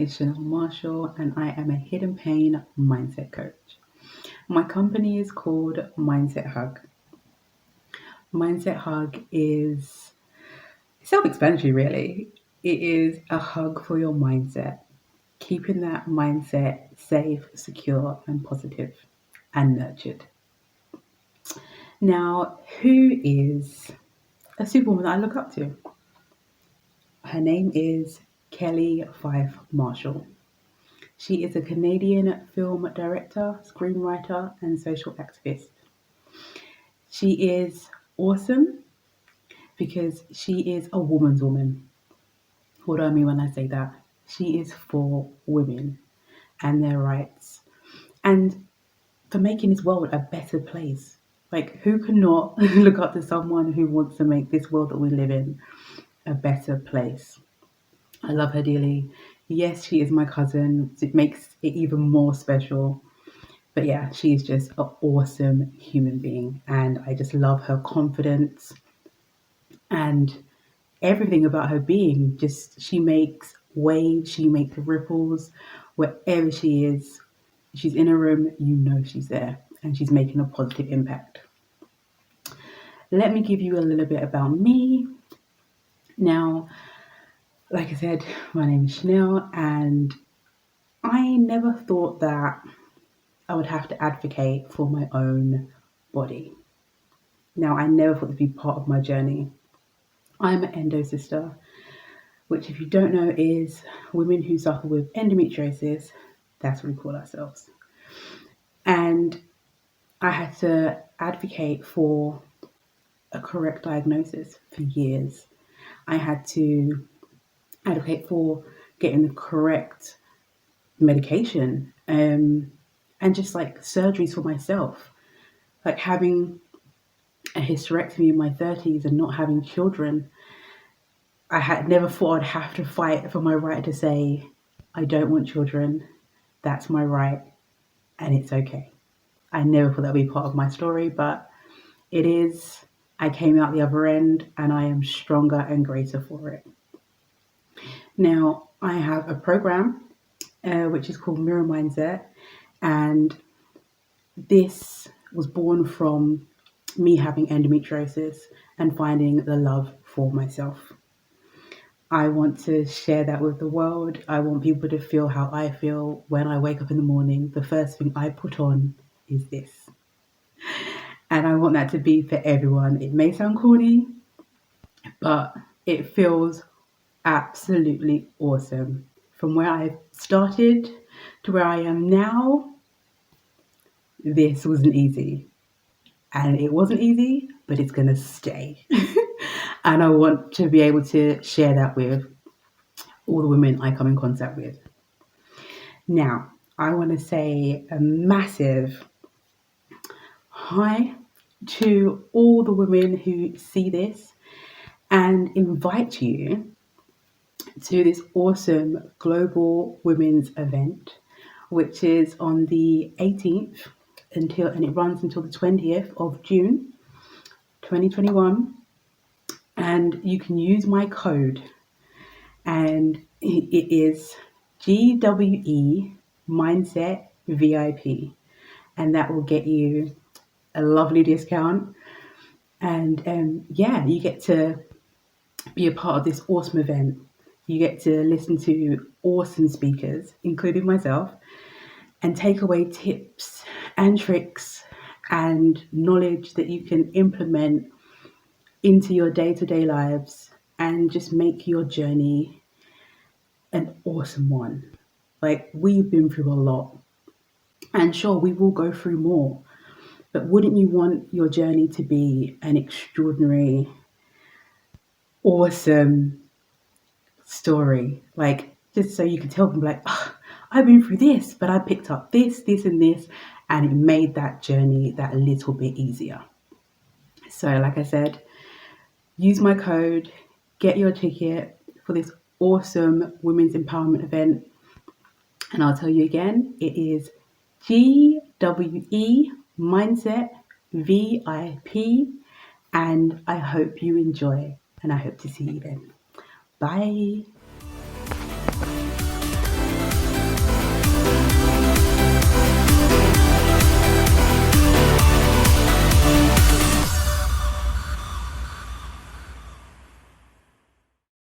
is Chanel Marshall, and I am a hidden pain mindset coach. My company is called Mindset Hug. Mindset Hug is self-explanatory, really. It is a hug for your mindset, keeping that mindset safe, secure, and positive, and nurtured. Now, who is a superwoman that I look up to? Her name is Kelly Fife Marshall. She is a Canadian film director, screenwriter, and social activist. She is awesome because she is a woman's woman. What do I mean when I say that? She is for women and their rights and for making this world a better place. Like, who cannot look up to someone who wants to make this world that we live in a better place? I love her dearly. Yes, she is my cousin. It makes it even more special. But yeah, she is just an awesome human being. And I just love her confidence and everything about her being. Just, she makes waves, she makes ripples wherever she is. She's in a room, you know she's there, and she's making a positive impact. Let me give you a little bit about me. Now, like I said, my name is Chanel, and I never thought that I would have to advocate for my own body. Now, I never thought to be part of my journey. I'm an endo sister, which, if you don't know, is women who suffer with endometriosis. That's what we call ourselves. And I had to advocate for a correct diagnosis for years. I had to advocate for getting the correct medication and just like surgeries for myself. Like having a hysterectomy in my 30s and not having children, I had never thought I'd have to fight for my right to say, I don't want children, that's my right, and it's okay. I never thought that would be part of my story, but it is. I came out the other end and I am stronger and greater for it. Now, I have a program which is called Mirror Mindset, and this was born from me having endometriosis and finding the love for myself. I want to share that with the world. I want people to feel how I feel when I wake up in the morning. The first thing I put on is this. And I want that to be for everyone. It may sound corny, but it feels absolutely awesome. From where I started to where I am now, this wasn't easy. And it wasn't easy, but it's going to stay. And I want to be able to share that with all the women I come in contact with. Now, I want to say a massive hi to all the women who see this and invite you to this awesome global women's event, which is on the 18th and it runs until the 20th of June 2021. And you can use my code, and it is GWE Mindset VIP, and that will get you a lovely discount. And you get to be a part of this awesome event. You get to listen to awesome speakers, including myself, and take away tips and tricks and knowledge that you can implement into your day-to-day lives and just make your journey an awesome one. Like, we've been through a lot, and sure, we will go through more, but wouldn't you want your journey to be an extraordinary, awesome story? Like, just so you can tell them, like, oh, I've been through this, but I picked up this, and this, and it made that journey that little bit easier. So, like I said, use my code, get your ticket for this awesome women's empowerment event. And I'll tell you again, it is GWE Mindset VIP. And I hope you enjoy, and I hope to see you then. Bye.